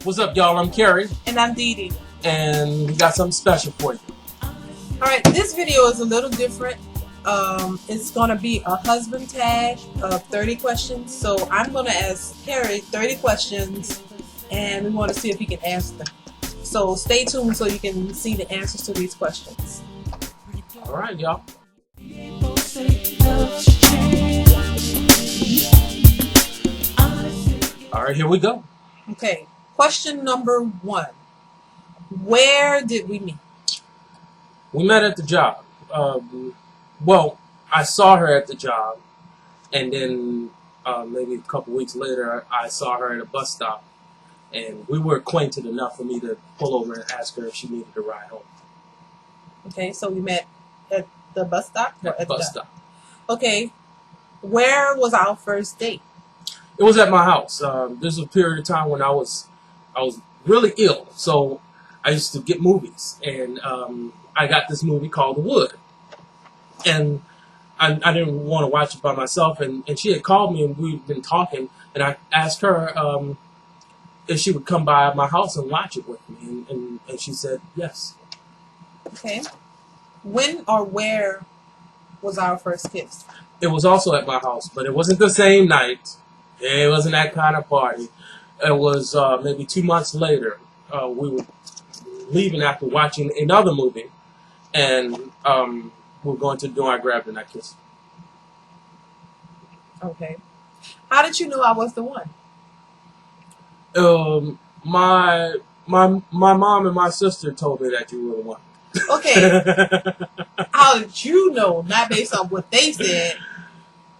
What's up, y'all? I'm Kerry. And I'm Dee Dee. And we got something special for you. Alright, this video is a little different. It's going to be a husband tag of 30 questions. So I'm going to ask Kerry 30 questions and we want to see if he can answer them. So stay tuned so you can see the answers to these questions. Alright, y'all. Alright, here we go. Okay, question number 1. Where did we meet? We met at the job. Well, I saw her at the job, and then maybe a couple weeks later, I saw her at a bus stop, and we were acquainted enough for me to pull over and ask her if she needed a ride home. Okay, so we met at the bus stop? At the bus stop. Okay, where was our first date? It was at my house. This was a period of time when I was really ill, so I used to get movies, and I got this movie called The Wood, and I didn't want to watch it by myself, and she had called me, and we'd been talking, and I asked her if she would come by my house and watch it with me, and she said yes. Okay. When or where was our first kiss? It was also at my house, but it wasn't the same night. It wasn't that kind of party. It was maybe 2 months later. We were leaving after watching another movie, and we were going to the door. I grabbed her and I kissed her. Okay. How did you know I was the one? My mom and my sister told me that you were the one. Okay. How did you know? Not based on what they said.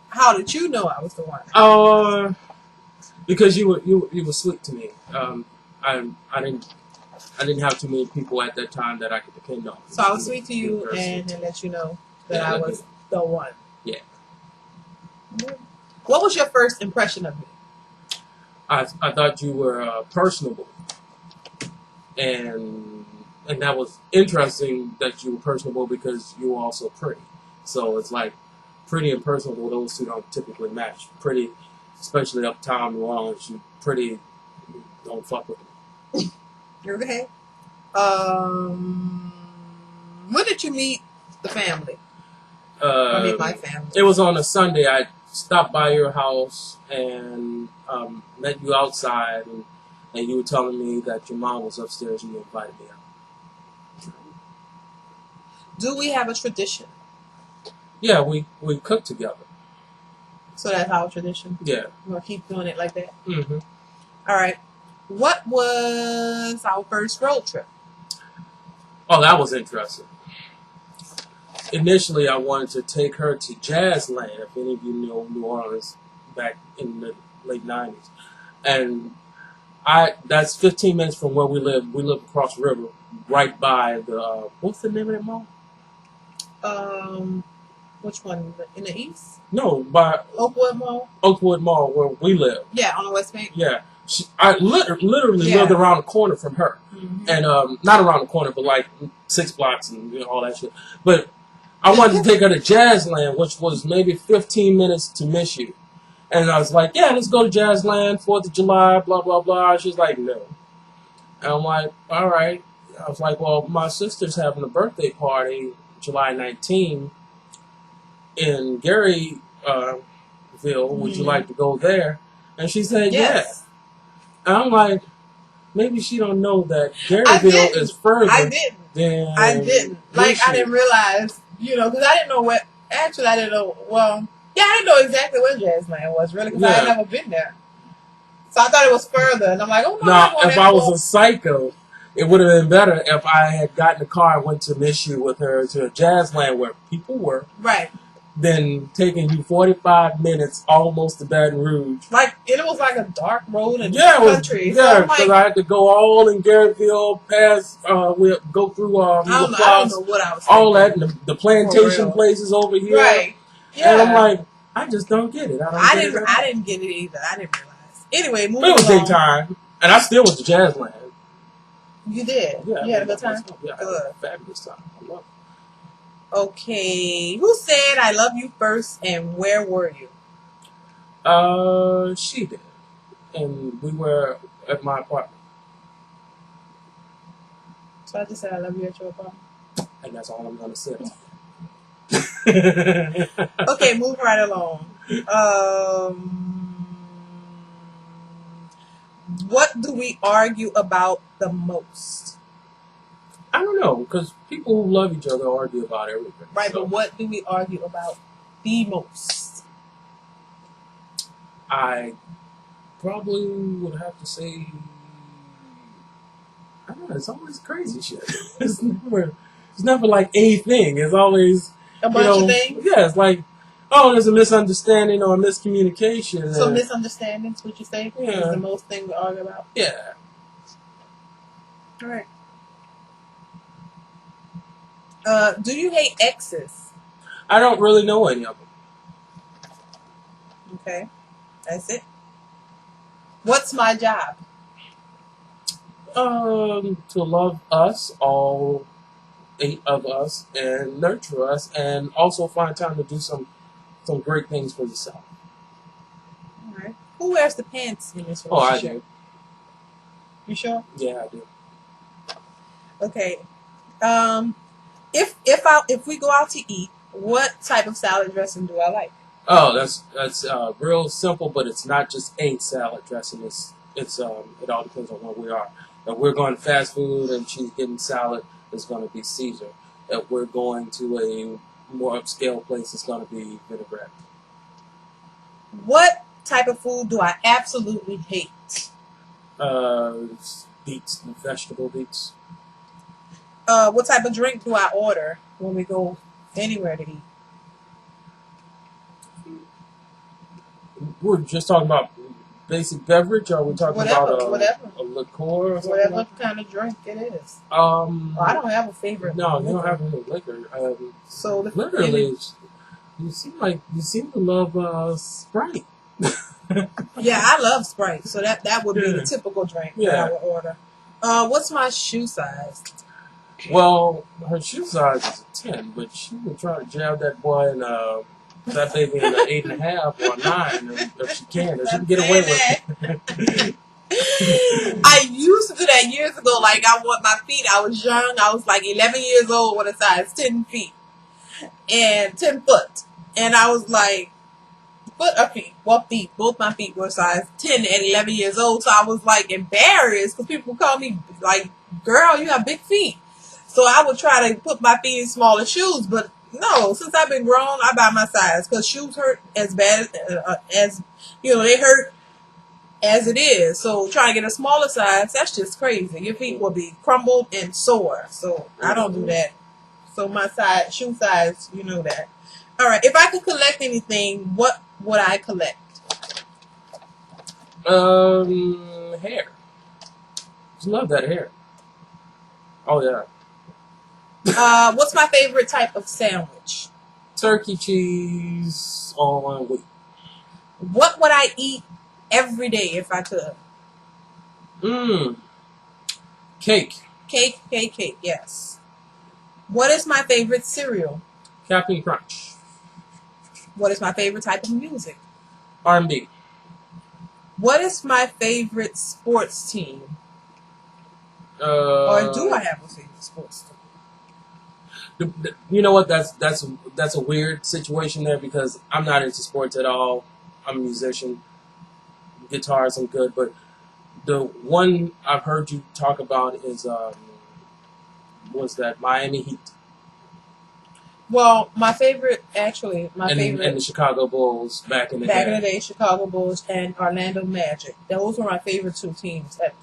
How did you know I was the one? Because you were sweet to me. I didn't have too many people at that time that I could depend on. So I was sweet to you and let you know that I was the one. Yeah. What was your first impression of me? I thought you were personable, and that was interesting that you were personable because you were also pretty. So it's like pretty and personable; those two don't typically match. Pretty, especially uptown New Orleans, you pretty don't fuck with me. Okay. When did you meet the family? I mean, my family. It was on a Sunday. I stopped by your house and met you outside, and you were telling me that your mom was upstairs and you invited me out. Do we have a tradition? Yeah, we cook together. So that's our tradition? Yeah. We're going to keep doing it like that? Mm-hmm. All right. What was our first road trip? Oh, that was interesting. Initially, I wanted to take her to Jazzland, if any of you know New Orleans back in the late 90s. And that's 15 minutes from where we live. We live across the river, right by the, what's the name of that mall? Which one? In the east? No, by Oakwood Mall? Oakwood Mall, where we live. Yeah, on the West Bank? Yeah. I literally lived around the corner from her. Mm-hmm. And not around the corner, but like 6 blocks and all that shit. But I wanted to take her to Jazzland, which was maybe 15 minutes to miss you. And I was like, yeah, let's go to Jazzland, 4th of July, blah, blah, blah. She's like, no. And I'm like, all right. I was like, well, my sister's having a birthday party July 19 in Garyville. Would you like to go there? And she said, yes. Yeah. And I'm like, maybe she don't know that Garyville is further. I didn't. Like, I didn't realize, because I didn't know what. Actually, I didn't know. Well, yeah, I didn't know exactly where Jazzland was, really, because I had never been there. So I thought it was further, and I'm like, oh no. Now, if I was a psycho, it would have been better if I had gotten a car and went to miss you with her to a Jazzland where people were. Right. Than taking you 45 minutes almost to Baton Rouge. Like, it was like a dark road in the country. Yeah, because I had to go all in Garyville, past, we go through I don't know what I was all that, and the plantation places over here. Right. Yeah. And I'm like, I just don't get it. I didn't get it either. I didn't realize. Anyway, moving on. It was daytime, and I still went to Jazzland. You did? Yeah. You had a good time? Yeah, I had a fabulous time. I love it. Okay. Who said I love you first, and where were you? She did. And we were at my apartment. So I just said I love you at your apartment. And that's all I'm gonna say. Okay, move right along. What do we argue about the most? I don't know, because people who love each other argue about everything. Right, so. but what do we argue about the most? I probably would have to say, I don't know, it's always crazy shit. It's never like a thing. It's always A bunch of things? Yeah, it's like, oh, there's a misunderstanding or a miscommunication. So misunderstandings, what you say, Yeah. is the most thing we argue about? Yeah. All right. Do you hate exes? I don't really know any of them. Okay. That's it. What's my job? To love us, all 8 of us, and nurture us, and also find time to do some great things for yourself. All right. Who wears the pants in this Oh, I relationship? do. You sure? Yeah, I do. Okay. If we go out to eat, what type of salad dressing do I like? Oh, that's real simple, but it's not just a salad dressing. It all depends on where we are. If we're going to fast food and she's getting salad, it's going to be Caesar. If we're going to a more upscale place, it's going to be vinaigrette. What type of food do I absolutely hate? Beets, vegetable beets. What type of drink do I order when we go anywhere to eat? We're just talking about basic beverage, or are we talking about a liqueur or something? Whatever kind of drink it is. Well, I don't have a favorite. No, you don't have any liquor. So literally, you seem to love Sprite. Yeah, I love Sprite, so that would be the typical drink that I would order. What's my shoe size? Well, her shoe size is a 10, but she would try to jab that boy in that baby in an 8.5 or a 9 if she can. If she can get away with it. I used to do that years ago. Like, I want my feet. I was young. I was like 11 years old with a size 10 feet and 10 foot. And I was like, feet. Both my feet were size 10 at 11 years old. So I was like embarrassed because people call me like, girl, you have big feet. So I would try to put my feet in smaller shoes, but no, since I've been grown, I buy my size because shoes hurt as bad as they hurt as it is. So trying to get a smaller size, that's just crazy. Your feet will be crumbled and sore. So I don't do that. So my shoe size, you know that. All right. If I could collect anything, what would I collect? Hair. Just love that hair. Oh yeah. What's my favorite type of sandwich? Turkey cheese on wheat. What would I eat every day if I could? Cake. Cake, yes. What is my favorite cereal? Captain Crunch. What is my favorite type of music? R&B. What is my favorite sports team? Or do I have a favorite sports team? You know what? That's a weird situation there because I'm not into sports at all. I'm a musician. Guitars, I'm good, but the one I've heard you talk about is was that Miami Heat? Well, my favorite, and the Chicago Bulls back in the day, Chicago Bulls and Orlando Magic. Those were my favorite 2 teams at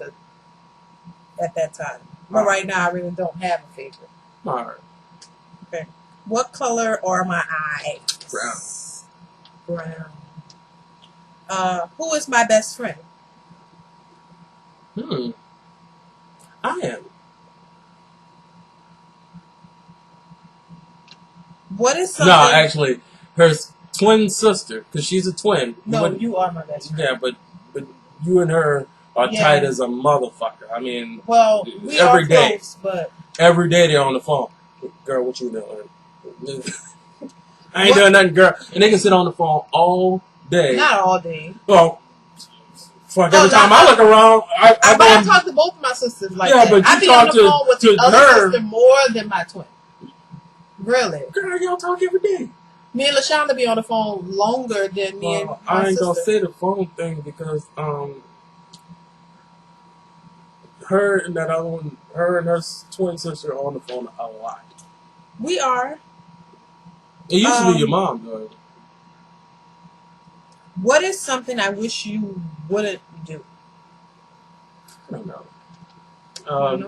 that time. But right now, I really don't have a favorite. All right. Okay. What color are my eyes? Brown. Who is my best friend? I am. What is something? No, actually, her twin sister, because she's a twin. No, you are my best friend. Yeah, but you and her are tight as a motherfucker. I mean, well, we are close, but every day they're on the phone. Girl, what you doing? I ain't doing nothing, girl. And they can sit on the phone all day. Not all day. Well, fuck. Every time I look around, I talk to both of my sisters like that. But I be on the phone with the other sister more than my twin. Really? Girl, y'all talk every day. Me and LaShonda be on the phone longer than me and my sister. I ain't gonna say the phone thing because her and that other one, her and her twin sister are on the phone a lot. We are. It used to be your mom, though. What is something I wish you wouldn't do? I don't know.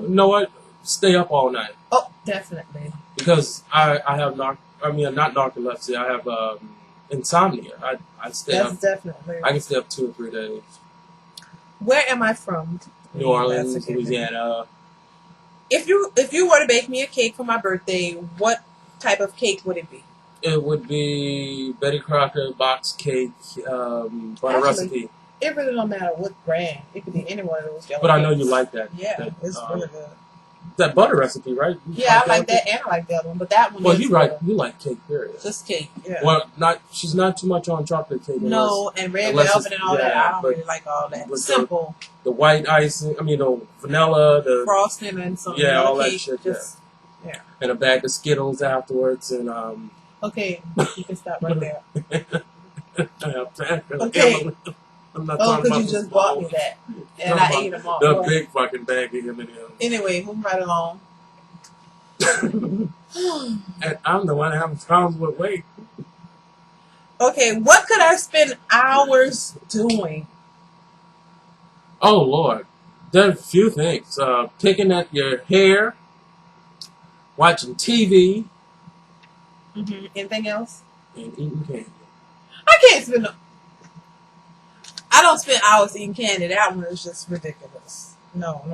You know what? Stay up all night. Oh, definitely. Because I have not narcolepsy. I have insomnia. I stay That's up. Definitely. I can stay up 2 or 3 days. Where am I from? New Orleans, Louisiana. If you were to bake me a cake for my birthday, what type of cake would it be? It would be Betty Crocker box cake, butter recipe. It really don't matter what brand. It could be any one of those. But I know you like that. Yeah, it's really good. That butter recipe, right? Yeah, I like that, and I like the other one. But that one. Well, you like cake, period. Just cake. Yeah. Well, she's not too much on chocolate cake. No, and red velvet and all that. I don't really like all that. Simple. The white icing. I mean, the vanilla, the frosting, and some. Yeah, all cake, that shit. just, yeah. And a bag of Skittles afterwards, and Okay, you can stop right there. Okay. I'm not talking about because you just bought me that, and I ate them all. The big fucking bag of M&M's. Anyway, moving right along. And I'm the one having problems with weight. Okay, what could I spend hours doing? Oh Lord, there's a few things. Picking at your hair, watching TV, Anything else? and eating candy. I can't spend. I don't spend hours eating candy. That one is just ridiculous. No.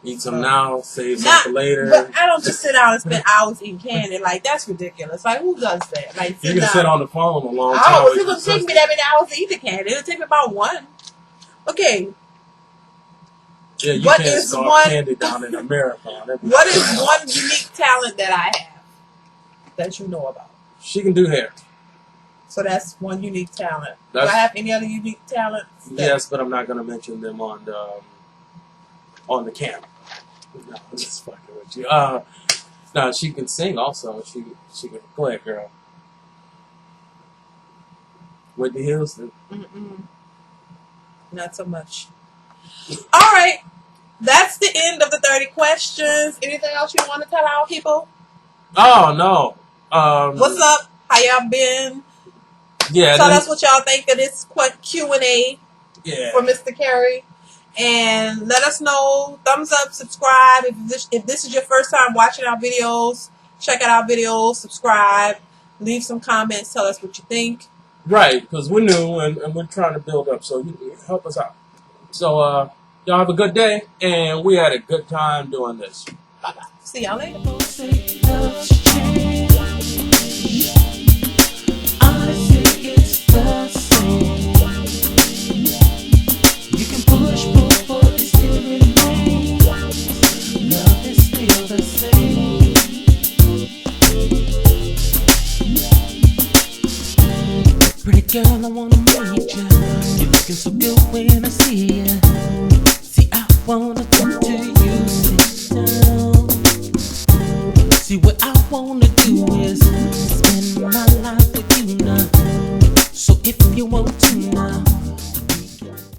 Eat some now, save some for later. But I don't just sit down and spend hours eating candy. Like, that's ridiculous. Like, who does that? Like, you can sit on the phone a long time. Oh, it would take me that many hours to eat the candy. It would take me about one. Okay. Yeah, you can't scarf candy down in a marathon. What is one unique talent that I have that you know about? She can do hair. So that's one unique talent. Do I have any other unique talents? Yes, but I'm not going to mention them on the camera. No, I'm just fucking with you. No, she can sing also. She can go ahead, girl. Whitney Houston. Not so much. All right. That's the end of the 30 questions. Anything else you want to tell our people? Oh, no. What's up? How y'all been? Yeah. Tell us what y'all think of this Q&A for Mr. Kerry. And let us know. Thumbs up, subscribe. If this is your first time watching our videos, check out our videos, subscribe, leave some comments, tell us what you think. Right, because we're new and we're trying to build up, so you help us out. So, y'all have a good day, and we had a good time doing this. Bye-bye. See y'all later. Pretty girl, I wanna meet you. You're looking so good when I see you.